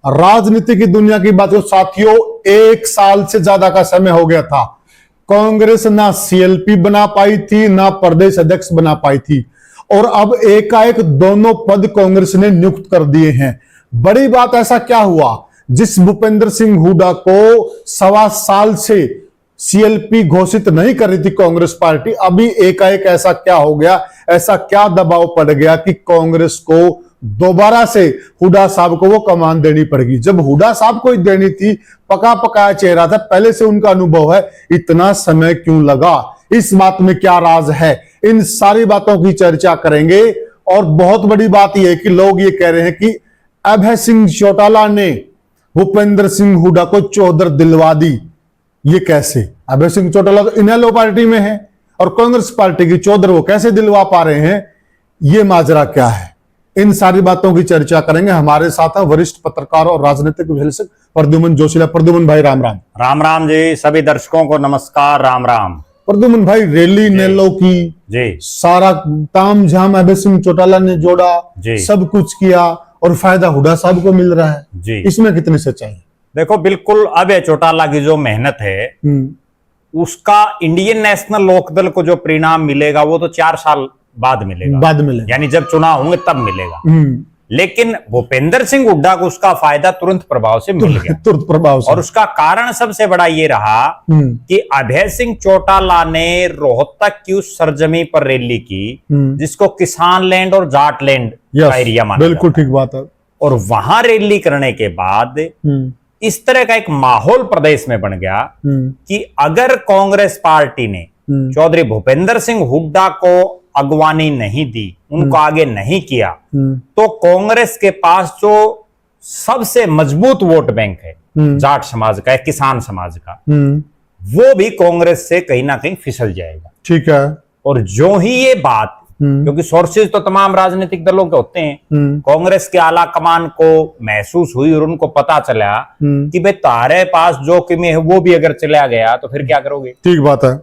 राजनीति की दुनिया की बात करो साथियों, 1 साल से ज्यादा का समय हो गया था। कांग्रेस ना सीएलपी बना पाई थी, ना प्रदेश अध्यक्ष बना पाई थी, और अब एकाएक दोनों पद कांग्रेस ने नियुक्त कर दिए हैं। बड़ी बात ऐसा क्या हुआ, जिस भूपेंद्र सिंह हुड्डा को 1.25 साल से सीएलपी घोषित नहीं कर रही थी कांग्रेस पार्टी, अभी एकाएक ऐसा क्या हो गया, ऐसा क्या दबाव पड़ गया कि कांग्रेस को दोबारा से हुड्डा साहब को वो कमान देनी पड़ेगी। जब हुड्डा साहब को देनी थी, पका पकाया चेहरा था, पहले से उनका अनुभव है, इतना समय क्यों लगा, इस बात में क्या राज है, इन सारी बातों की चर्चा करेंगे। और बहुत बड़ी बात यह है कि लोग ये कह रहे हैं कि अभय सिंह चौटाला ने भूपेंद्र सिंह हुड्डा को चौधर दिलवा दी। ये कैसे? अभय सिंह चौटाला तो इनेलो पार्टी में है और कांग्रेस पार्टी की चौधर वो कैसे दिलवा पा रहे हैं, ये माजरा क्या है, इन सारी बातों की चर्चा करेंगे। हमारे साथ है वरिष्ठ पत्रकार और राजनीतिक विश्लेषक प्रद्युमन जोशीला। प्रद्युमन भाई राम राम। राम राम जी, सभी दर्शकों को नमस्कार, राम राम। प्रद्युमन भाई, रैली नेलो की जी, सारा ताम झाम अभय सिंह चौटाला ने जोड़ा जी, सब कुछ किया और फायदा हुड्डा साहब को मिल रहा है जी। इसमें कितनी सच्चाई है? देखो, बिल्कुल अभय चौटाला की जो मेहनत है उसका इंडियन नेशनल लोकदल को जो परिणाम मिलेगा वो तो 4 साल बाद मिलेगा, यानी जब चुनाव होंगे तब मिलेगा। लेकिन भूपेंद्र सिंह हुड्डा को उसका फायदा तुरंत प्रभाव से मिल गया, तुरंत प्रभाव से। और उसका कारण सबसे बड़ा ये रहा कि अभय सिंह चौटाला ने रोहतक की उस सरजमी पर रैली की जिसको किसान लैंड और जाट लैंड का एरिया माना, बिल्कुल ठीक बात है। और वहां रैली करने के बाद इस तरह का एक माहौल प्रदेश में बन गया कि अगर कांग्रेस पार्टी ने चौधरी भूपेंद्र सिंह हुड्डा को अगवानी नहीं दी, उनको आगे नहीं किया, तो कांग्रेस के पास जो सबसे मजबूत वोट बैंक है जाट समाज का, किसान समाज का, वो भी कांग्रेस से कहीं ना कहीं फिसल जाएगा। ठीक है। और जो ही ये बात, क्योंकि सोर्सेज तो तमाम राजनीतिक दलों के होते हैं, कांग्रेस के आला कमान को महसूस हुई और उनको पता चला कि भाई तारे पास जो किमी है वो भी अगर चला गया तो फिर क्या करोगे। ठीक बात है।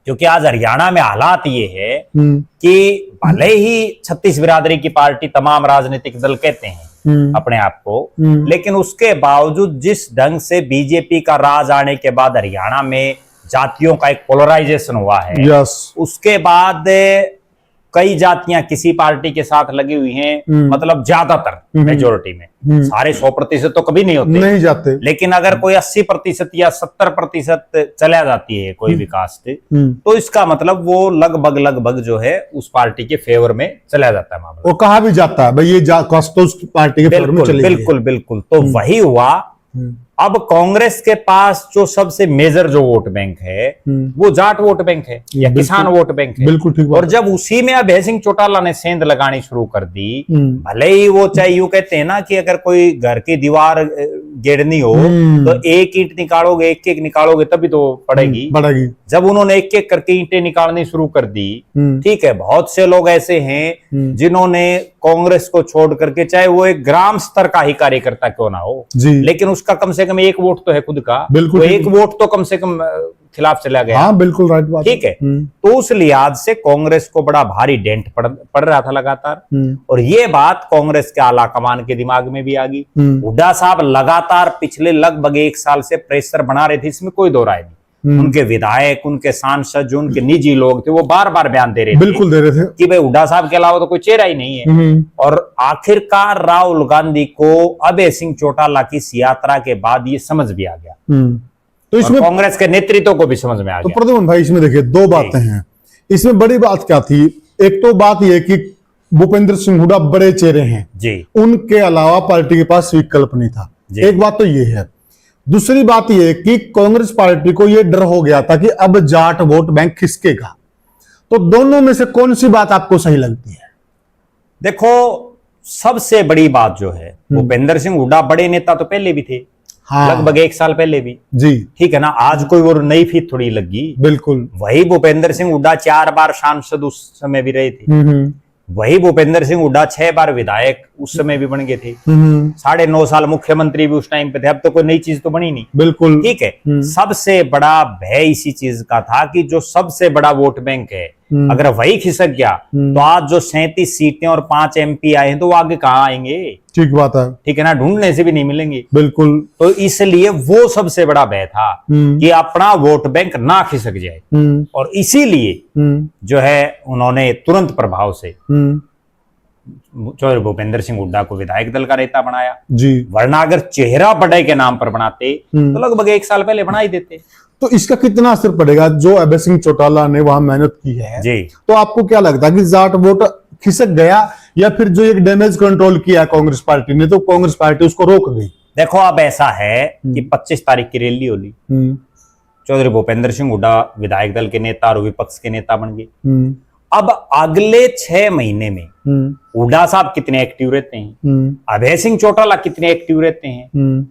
क्योंकि आज हरियाणा में हालात ये है कि भले ही 36 बिरादरी की पार्टी तमाम राजनीतिक दल कहते हैं अपने आप को, लेकिन उसके बावजूद जिस ढंग से बीजेपी का राज आने के बाद हरियाणा में जातियों का एक पोलराइजेशन हुआ है, उसके बाद कई जातियां किसी पार्टी के साथ लगी हुई हैं, मतलब ज्यादातर मेजोरिटी में, सारे 100% तो कभी नहीं जाते, लेकिन अगर कोई 80% या 70% चला जाती है कोई भी कास्ट, तो इसका मतलब वो लगभग जो है उस पार्टी के फेवर में चला जाता है मामला। वो कहा भी जाता है भाई ये कास्ट तो उस पार्टी के फेवर में चली गई। बिल्कुल। तो वही हुआ। अब कांग्रेस के पास जो सबसे मेजर जो वोट बैंक है वो जाट वोट बैंक है या किसान वोट बैंक है। बिल्कुल ठीक। और जब उसी में अभय सिंह चौटाला ने सेंध लगानी शुरू कर दी, भले ही वो चाहे यूं कहते हैं ना कि अगर कोई घर की दीवार गेड़नी हो तो एक ईंट निकालोगे, एक निकालोगे तभी तो पड़ेगी। जब उन्होंने एक एक करके ईंटें निकालनी शुरू कर दी, ठीक है, बहुत से लोग ऐसे हैं जिन्होंने कांग्रेस को छोड़ करके, चाहे वो एक ग्राम स्तर का ही कार्यकर्ता क्यों ना हो, लेकिन उसका कम से कम 1 वोट तो है खुद का, तो 1 वोट तो कम से कम खिलाफ चला गया। हाँ, बिल्कुल राइट बात। ठीक है। तो उस लिहाज से कांग्रेस को बड़ा भारी डेंट पड़ रहा था लगातार, और ये बात कांग्रेस के आला कमान के दिमाग में भी आ गई। हुड्डा साहब लगातार पिछले लगभग 1 साल से प्रेशर बना रहे थे, इसमें कोई दो राय नहीं। उनके विधायक, उनके सांसद, जो उनके निजी लोग थे, वो बार बार बयान दे रहे थे कि भाई हुड्डा साहब के अलावा तो कोई चेहरा ही नहीं है। और आखिरकार राहुल गांधी को अभय सिंह चौटाला की इस यात्रा के बाद ये समझ भी आ गया, तो इसमें कांग्रेस के नेतृत्व को भी समझ में आ गया। तो प्रद्युमन भाई, इसमें देखिए 2 बातें हैं। इसमें बड़ी बात क्या थी, एक तो बात यह कि भूपेंद्र सिंह हुड्डा बड़े चेहरे हैं जी, उनके अलावा पार्टी के पास विकल्प नहीं था। एक बात तो ये है। दूसरी बात यह कि कांग्रेस पार्टी को यह डर हो गया था कि अब जाट वोट बैंक खिसकेगा। तो दोनों में से कौन सी बात आपको सही लगती है? देखो, सबसे बड़ी बात जो है, भूपेंद्र सिंह हुड्डा बड़े नेता तो पहले भी थे, हाँ, लगभग 1 साल पहले भी जी, ठीक है ना। आज कोई वो नई फीत थोड़ी लगी। बिल्कुल। वही भूपेंद्र सिंह हुड्डा 4 बार सांसद उस समय भी रहे थे। वही भूपेंद्र सिंह हुड्डा 6 बार विधायक उस समय भी बन गए थे। 9.5 साल मुख्यमंत्री भी उस टाइम पे थे। अब तो कोई नई चीज तो बनी नहीं। बिल्कुल। ठीक है। सबसे बड़ा भय इसी चीज का था कि जो सबसे बड़ा वोट बैंक है अगर वही खिसक गया तो आज जो 37 सीटें और 5 MP आए हैं तो वो आगे कहाँ आएंगे? ठीक बात है। ठीक है ना, ढूंढने से भी नहीं मिलेंगे। बिल्कुल। तो इसलिए वो सबसे बड़ा भय था कि अपना वोट बैंक ना खिसक जाए, और इसीलिए जो है उन्होंने तुरंत प्रभाव से चौधरी भूपेंद्र सिंह हुड्डा को विधायक दल का नेता बनाया जी। वरना अगर चेहरा बड़े के नाम पर बनाते तो लगभग 1 साल पहले बना ही देते। तो इसका कितना असर पड़ेगा? जो अभय सिंह चौटाला ने वहां मेहनत की है जी, तो आपको क्या लगता है कि जाट वोट खिसक गया, या फिर जो एक डैमेज कंट्रोल किया कांग्रेस पार्टी ने तो कांग्रेस पार्टी उसको रोक गई? देखो अब ऐसा है कि 25 तारीख की रैली होली, चौधरी भूपेंद्र सिंह हुड्डा विधायक दल के नेता और विपक्ष के नेता बन गए। अब अगले 6 महीने में हुड्डा साहब कितने एक्टिव रहते हैं, अभय सिंह चौटाला कितने एक्टिव रहते हैं,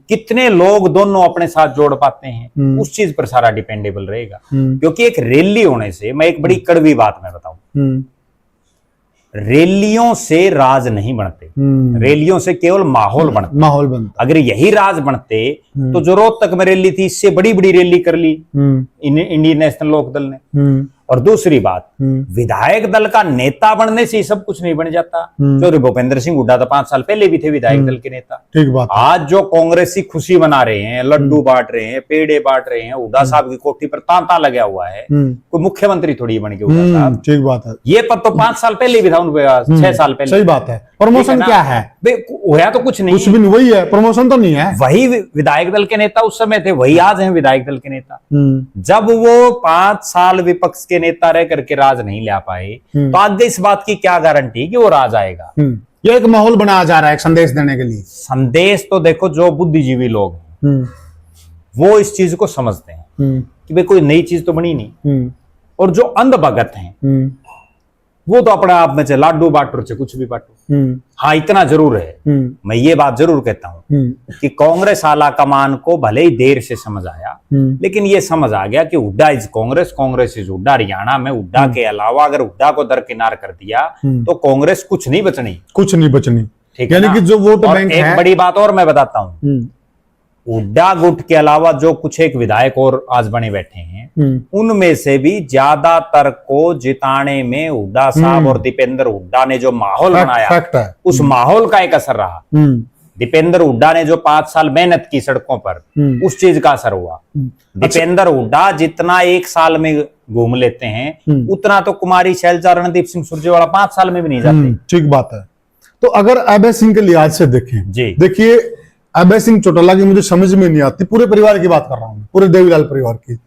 कितने लोग दोनों अपने साथ जोड़ पाते हैं, उस चीज पर सारा डिपेंडेबल रहेगा। क्योंकि एक रैली होने से, मैं एक बड़ी कड़वी बात मैं बताऊं, रैलियों से राज नहीं बनते, रैलियों से केवल माहौल बनता। अगर यही राज बनते तो जो रोहतक में रैली थी, इससे बड़ी बड़ी रैली कर ली इंडियन नेशनल लोक दल ने। और दूसरी बात, विधायक दल का नेता बनने से सब कुछ नहीं बन जाता। चौधरी भूपेंद्र सिंह हुड्डा तो 5 साल पहले भी थे विधायक दल के नेता। ठीक बात। आज जो कांग्रेसी खुशी मना रहे हैं, लड्डू बांट रहे हैं, पेड़े बांट रहे हैं, हुड्डा साहब की कोठी पर तांता लगा हुआ है, कोई मुख्यमंत्री थोड़ी बन के हुड्डा साहब। ठीक बात है। ये पद तो 5 साल पहले भी था उनके पास, 6 साल पहले। सही बात है। प्रमोशन क्या है? होया तो कुछ नहीं, कुछ भी नहीं, वही है, प्रमोशन तो नहीं है। वही विधायक दल के नेता उस समय थे, वही आज हैं विधायक दल के नेता। जब वो 5 साल विपक्ष के नेता रह करके राज नहीं ले पाए तो आगे इस बात की क्या गारंटी कि वो राज आएगा? ये एक माहौल बनाया जा रहा है, एक संदेश देने के लिए। संदेश तो देखो, जो बुद्धिजीवी लोग हैं वो इस चीज को समझते हैं कि भाई कोई नई चीज तो बनी नहीं, और जो अंध भगत हैं वो तो अपने आप में चाहे लाडू बांटो चाहे कुछ भी बांटो। हाँ, इतना जरूर है, मैं ये बात जरूर कहता हूं कि कांग्रेस आला कमान को भले ही देर से समझ आया, लेकिन ये समझ आ गया कि हुड्डा इज कांग्रेस, कांग्रेस इज हुड्डा। हरियाणा में हुड्डा के अलावा अगर हुड्डा को दरकिनार कर दिया तो कांग्रेस कुछ नहीं बचनी, कुछ नहीं बचनी। ठीक, यानी कि जो वोट बैंक है। एक बड़ी बात और मैं बताता हूँ, हुड्डा गुट के अलावा जो कुछ एक विधायक और आज बने बैठे हैं, उनमें से भी ज्यादातर को जिताने में हुड्डा साहब और दीपेंद्र हुड्डा ने जो माहौल बनाया, उस माहौल का एक असर रहा। दीपेंद्र हुड्डा ने जो 5 साल मेहनत की सड़कों पर, उस चीज का असर हुआ। दीपेंद्र हुड्डा जितना 1 साल में घूम लेते हैं, उतना तो कुमारी शैलजा रणदीप सिंह सुरजेवाला 5 साल में भी नहीं जाते। ठीक बात है। तो अगर अभय सिंह के लिहाज से देखें जी, देखिए अभय सिंह चौटाला की मुझे समझ में नहीं आती, पूरे परिवार की बात कर रहा हूं, पूरे देवीलाल परिवार की।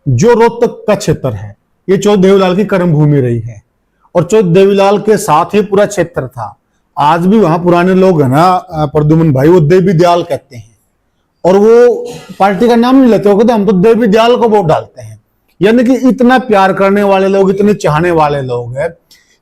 जो रोहतक का क्षेत्र है, ये चौधरी देवीलाल की कर्म भूमि रही है, और चौधरी देवीलाल के साथ ही पूरा क्षेत्र था। आज भी वहां पुराने लोग है ना प्रद्युमन भाई, वो देवी दयाल कहते हैं, और वो पार्टी का नाम नहीं लेते, वो कहते हम तो देवी दयाल को वोट डालते हैं। यानी कि इतना प्यार करने वाले लोग, इतने चाहने वाले लोग हैं,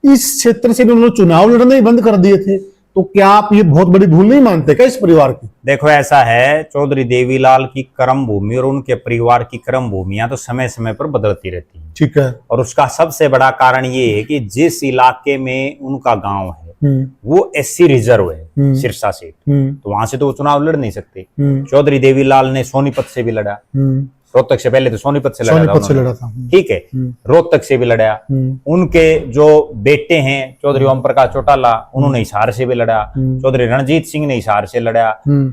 इस क्षेत्र से भी उन्होंने चुनाव लड़ना ही बंद कर दिए थे। तो क्या आप ये बहुत बड़ी भूल नहीं मानते क्या इस परिवार की? देखो ऐसा है, चौधरी देवीलाल की कर्म भूमि और उनके परिवार की कर्म भूमियां तो समय समय पर बदलती रहती हैं। ठीक है। और उसका सबसे बड़ा कारण ये है कि जिस इलाके में उनका गांव है वो SC रिजर्व है, सिरसा सीट, तो वहां से तो वो चुनाव लड़ नहीं सकते। चौधरी देवीलाल ने सोनीपत से भी लड़ा, रोहतक से पहले तो सोनीपत से लड़ा था। ठीक है, रोहतक से भी लड़ा। उनके जो बेटे हैं चौधरी ओम प्रकाश चौटाला, उन्होंने हिसार से भी लड़ा। चौधरी रणजीत सिंह ने हिसार से लड़ा।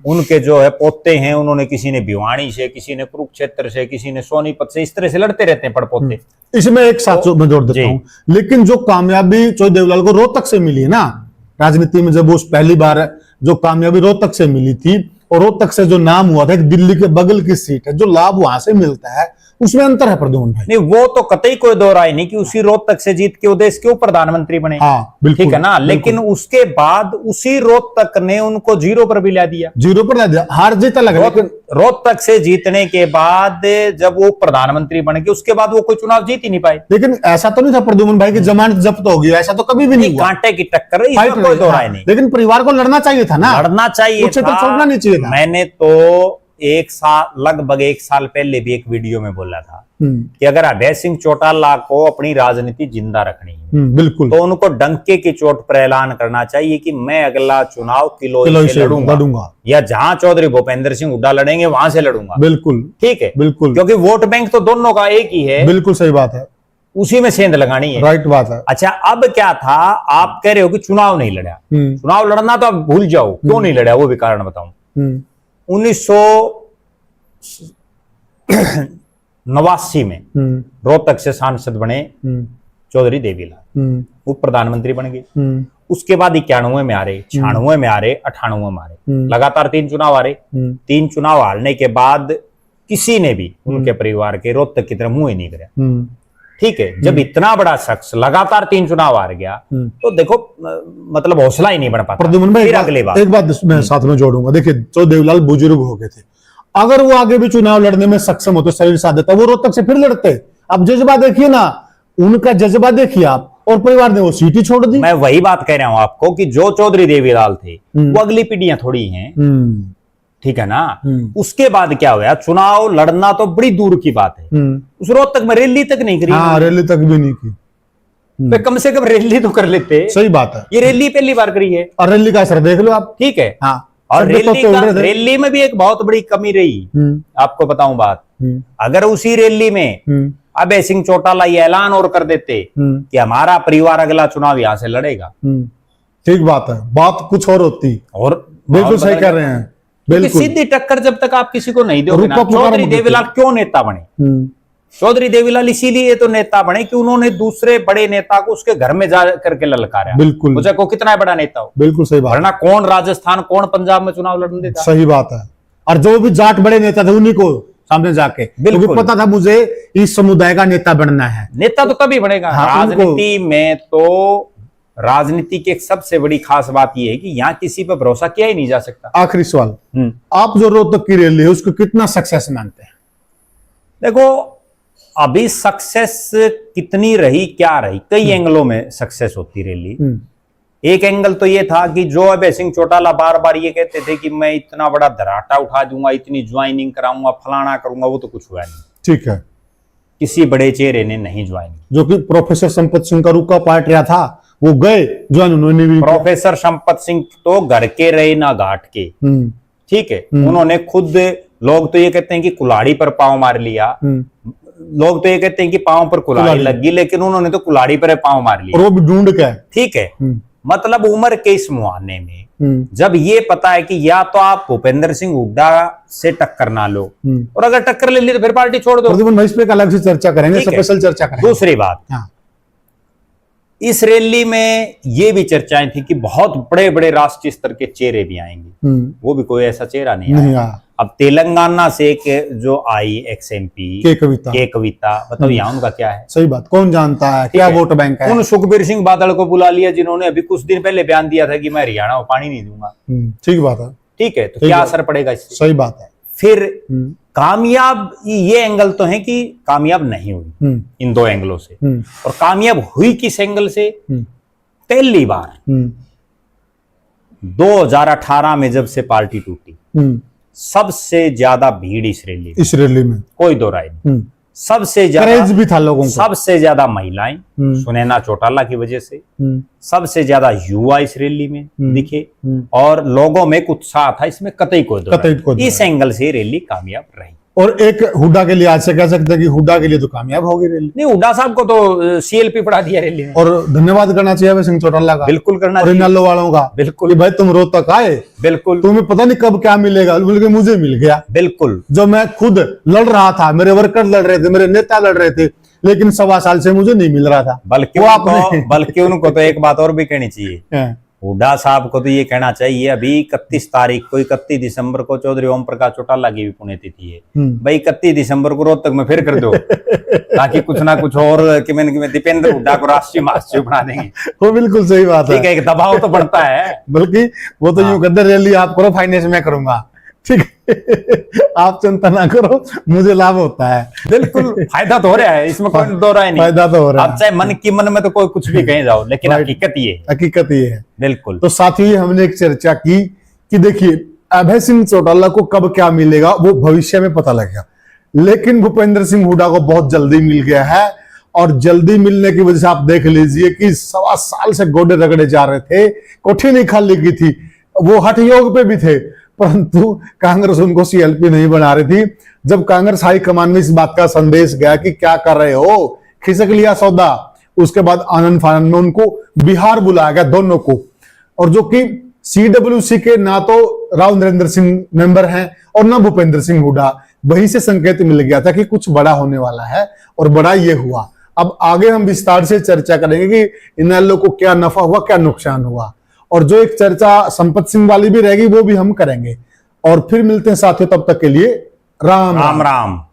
उनके जो है पोते हैं, उन्होंने किसी ने भिवानी से, किसी ने कुरुक्षेत्र से, किसी ने सोनीपत से, इस तरह से लड़ते रहते हैं पड़पोते। इसमें एक साथ मैं जोड़ देता हूँ, लेकिन जो कामयाबी चौधरी देवीलाल को रोहतक से मिली है ना, राजनीति में जब वो पहली बार जो कामयाबी रोहतक से मिली थी, और रोहतक से जो नाम हुआ था, एक दिल्ली के बगल की सीट है, जो लाभ वहां से मिलता है, उसमें अंतर है प्रद्युमन भाई। नहीं, वो तो कतई कोई दो राय नहीं कि उसी रोहतक से जीत के वो देश क्यों प्रधानमंत्री बने। हाँ, बिल्कुल, ठीक है ना, लेकिन उसके बाद उसी रोहतक ने उनको 0 पर भी ला दिया। 0 पर ला दिया, हार जीत अलग है। लेकिन रोहतक से जीतने के बाद जब वो प्रधानमंत्री बन गए, उसके बाद वो कोई चुनाव जीत ही नहीं पाए। लेकिन ऐसा तो नहीं था प्रद्युमन भाई की जमानत जब्त हो गई, ऐसा तो कभी भी नहीं हुआ। कांटे की टक्कर, कोई दो राय नहीं। लेकिन परिवार को लड़ना चाहिए था ना, लड़ना चाहिए था, तो छोड़ना नहीं चाहिए था। मैंने तो लगभग 1 साल पहले भी एक वीडियो में बोला था कि अगर अभय सिंह चौटाला को अपनी राजनीति जिंदा रखनी है, बिल्कुल, तो उनको डंके की चोट पर ऐलान करना चाहिए कि मैं अगला चुनाव किलोई से लड़ूंगा, या जहां चौधरी भूपेंद्र सिंह हुड्डा लड़ेंगे वहां से लड़ूंगा। बिल्कुल, ठीक है, बिल्कुल, क्योंकि वोट बैंक तो दोनों का एक ही है। बिल्कुल सही बात है। उसी में सेंध लगानी है। राइट बात है। अच्छा, अब क्या था, आप कह रहे हो कि चुनाव नहीं लड़ा। चुनाव लड़ना तो अब भूल जाओ, क्यों नहीं लड़ा वो भी कारण बताऊं। 1989 में रोहतक से सांसद बने चौधरी देवीलाल, वो प्रधानमंत्री बन गए। उसके बाद 91 में आ रहे, 96 में आ रहे, 98 में आ रहे, लगातार 3 चुनाव आ रहे। 3 चुनाव हारने के बाद किसी ने भी उनके परिवार के रोहतक की तरफ मुंह ही नहीं कराया। ठीक है, जब इतना बड़ा शख्स लगातार 3 चुनाव हार गया तो देखो मतलब हौसला ही नहीं बन पाता। प्रद्युम्न भाई, फिर अगली बात एक बात मैं साथ में जोड़ूंगा। देखिए, तो देवीलाल बुजुर्ग हो गए थे, अगर वो आगे भी चुनाव लड़ने में सक्षम होते, शरीर साथ देता, वो रोहतक से फिर लड़ते। अब जज्बा देखिए ना, उनका जज्बा देखिए आप, और परिवार ने वो सीट ही छोड़ दी। मैं वही बात कह रहा हूं आपको कि जो चौधरी देवीलाल थे वो अगली पीढ़ियां थोड़ी हैं, ठीक है ना। उसके बाद क्या हुआ, चुनाव लड़ना तो बड़ी दूर की बात है, उस रोहतक में रैली तक नहीं करी। हाँ, रैली तक भी नहीं की। तो कम से कम रैली तो कर लेते। सही बात है, ये रैली पहली बार करी है, और रैली का असर देख लो आप। ठीक है। हाँ, और रैली में भी एक बहुत बड़ी कमी रही, आपको बताऊं बात। अगर उसी रैली में अभय सिंह चौटाला ये ऐलान और कर देते कि हमारा परिवार अगला चुनाव यहां से लड़ेगा, ठीक बात है, बात कुछ और होती। और बिल्कुल सही कह रहे हैं, बिल्कुल। सीधी टक्कर जब तक आप किसी को नहीं दोगे ना। चौधरी देवीलाल क्यों नेता बने? चौधरी देवीलाल इसीलिए तो नेता बने कि उन्होंने दूसरे बड़े नेता को उसके घर में जा करके ललकारा। बिल्कुल, मुझे को कितना बड़ा नेता हो। बिल्कुल सही बात। वरना कौन राजस्थान, कौन पंजाब में चुनाव लड़ने देता? सही बात है। और जो भी जाट बड़े नेता थे उन्हीं को सामने जाके, बिल्कुल पता था मुझे इस समुदाय का नेता बनना है। नेता तो तभी बनेगा। हाँ, राजनीति में तो, राजनीति की एक सबसे बड़ी खास बात यह है कि यहाँ किसी पर भरोसा किया ही नहीं जा सकता। आखिरी सवाल, आप जो रोहतक की रैली है उसको कितना सक्सेस मानते हैं? देखो, अभी सक्सेस कितनी रही, क्या रही, कई एंगलों में सक्सेस होती रैली। एक एंगल तो ये था कि जो अभय सिंह चौटाला बार बार ये कहते थे कि मैं इतना बड़ा धराटा उठा दूंगा, इतनी ज्वाइनिंग कराऊंगा, फलाना करूंगा, वो तो कुछ हुआ नहीं। ठीक है, किसी बड़े चेहरे ने नहीं ज्वाइन। जो कि प्रोफेसर संपत सिंह का रुका पार्ट रहा था, वो गए ज्वाइन उन्होंने भी। प्रोफेसर संपत सिंह तो घर के रहे ना घाट के, ठीक है। उन्होंने खुद, लोग तो ये कहते हैं कि कुल्हाड़ी पर पांव मार लिया, लोग तो ये कहते हैं कि पांव पर कुल्हाड़ी लग गई, लेकिन उन्होंने तो कुल्हाड़ी पर पांव मार लिया, और वो भी ढूंढ के। ठीक है। मतलब उम्र के इस मुहाने में जब ये पता है कि या तो आप भूपेंद्र सिंह हुड्डा से टक्कर ना लो, और अगर टक्कर ले ली तो फिर पार्टी छोड़ दो। मैं इस पे एक अलग से चर्चा करेंगे, स्पेशल चर्चा करेंगे। दूसरी बात, इस रैली में ये भी चर्चाएं थी कि बहुत बड़े बड़े राष्ट्रीय स्तर के चेहरे भी आएंगे, वो भी कोई ऐसा चेहरा नहीं आया। अब तेलंगाना से एक जो आई XMP के कविता, बताओ यहाँ उनका क्या है? सही बात, कौन जानता है क्या वोट बैंक है। उन सुखबीर सिंह बादल को बुला लिया जिन्होंने अभी कुछ दिन पहले बयान दिया था कि मैं हरियाणा को पानी नहीं दूंगा। ठीक बात है, ठीक है। तो क्या असर पड़ेगा इससे? सही बात है। फिर कामयाब, ये एंगल तो है कि कामयाब नहीं हुई इन दो एंगलों से, और कामयाब हुई किस एंगल से? पहली बार 2018 में जब से पार्टी टूटी, सबसे ज्यादा भीड़ इस रैली में, कोई दो राय नहीं। सबसे ज्यादा भी था लोगों को, सबसे ज्यादा महिलाएं सुनैना चौटाला की वजह से, सबसे ज्यादा युवा इस रैली में दिखे, और लोगों में एक उत्साह था इसमें, कतई को इस एंगल से रैली कामयाब रही। और एक हुड्डा के लिए आज से कह सकते हैं कि हुड्डा के लिए तो कामयाब हो गई रैली। नहीं, हुड्डा साहब को तो CLP पढ़ा दिया रैली में, और धन्यवाद करना चाहिए अभय सिंह चौटाला का, बिल्कुल करना चाहिए, इनालो वालों का, बिल्कुल। भाई तुम रोहतक आए, बिल्कुल, तुम्हें पता नहीं कब क्या मिलेगा, बल्कि मुझे मिल गया। बिल्कुल, जो मैं खुद लड़ रहा था, मेरे वर्कर लड़ रहे थे, मेरे नेता लड़ रहे थे, लेकिन 1.25 साल से मुझे नहीं मिल रहा था। बल्कि उनको तो एक बात और भी कहनी चाहिए, हुड्डा साहब को तो ये कहना चाहिए, अभी 31 तारीख को, 31 दिसंबर को चौधरी ओम प्रकाश चौटाला की भी पुण्यतिथि है भाई, 31 दिसंबर को रोहतक में फिर कर दो ताकि कुछ ना कुछ और कि मैंने दीपेंद्र हुड्डा को राष्ट्रीय महासचिव बना देंगे। वो बिल्कुल सही बात है, ठीक है, एक दबाव तो बढ़ता है। बल्कि वो तो यूं कहते, रैली आप करो, फाइनेंस में करूंगा, ठीक है, आप चिंता ना करो, मुझे लाभ होता है। बिल्कुल, फायदा तो हो रहा है, इसमें कोई दो राय नहीं, फायदा तो हो रहा है। आप चाहे मन की मन में तो कोई कुछ भी कहे जाओ, लेकिन हकीकत ये है। बिल्कुल। तो साथियों, हमने एक चर्चा की कि देखिए, अभय सिंह चौटाला को कब क्या मिलेगा वो भविष्य में पता लगेगा, लेकिन भूपेंद्र सिंह हुड्डा को बहुत जल्दी मिल गया है, और जल्दी मिलने की वजह से आप देख लीजिए कि 1.25 साल से गोडे रगड़े जा रहे थे, कोठी नहीं खाली की थी, वो हठ योग पे भी थे, परंतु कांग्रेस उनको CLP नहीं बना रही थी। जब कांग्रेस हाईकमान में इस बात का संदेश गया कि क्या कर रहे हो, खिसक लिया सौदा। उसके बाद आनंद फानंद में उनको बिहार बुलाया गया दोनों को, और जो कि सीडब्ल्यूसी के ना तो राव नरेंद्र सिंह मेंबर हैं और ना भूपेंद्र सिंह हुड्डा। वहीं से संकेत मिल गया था कि कुछ बड़ा होने वाला है, और बड़ा ये हुआ। अब आगे हम विस्तार से चर्चा करेंगे कि इन लोगों को क्या नफा हुआ, क्या नुकसान हुआ, और जो एक चर्चा संपत सिंह वाली भी रहेगी वो भी हम करेंगे। और फिर मिलते हैं साथियों, तब तक के लिए राम राम राम।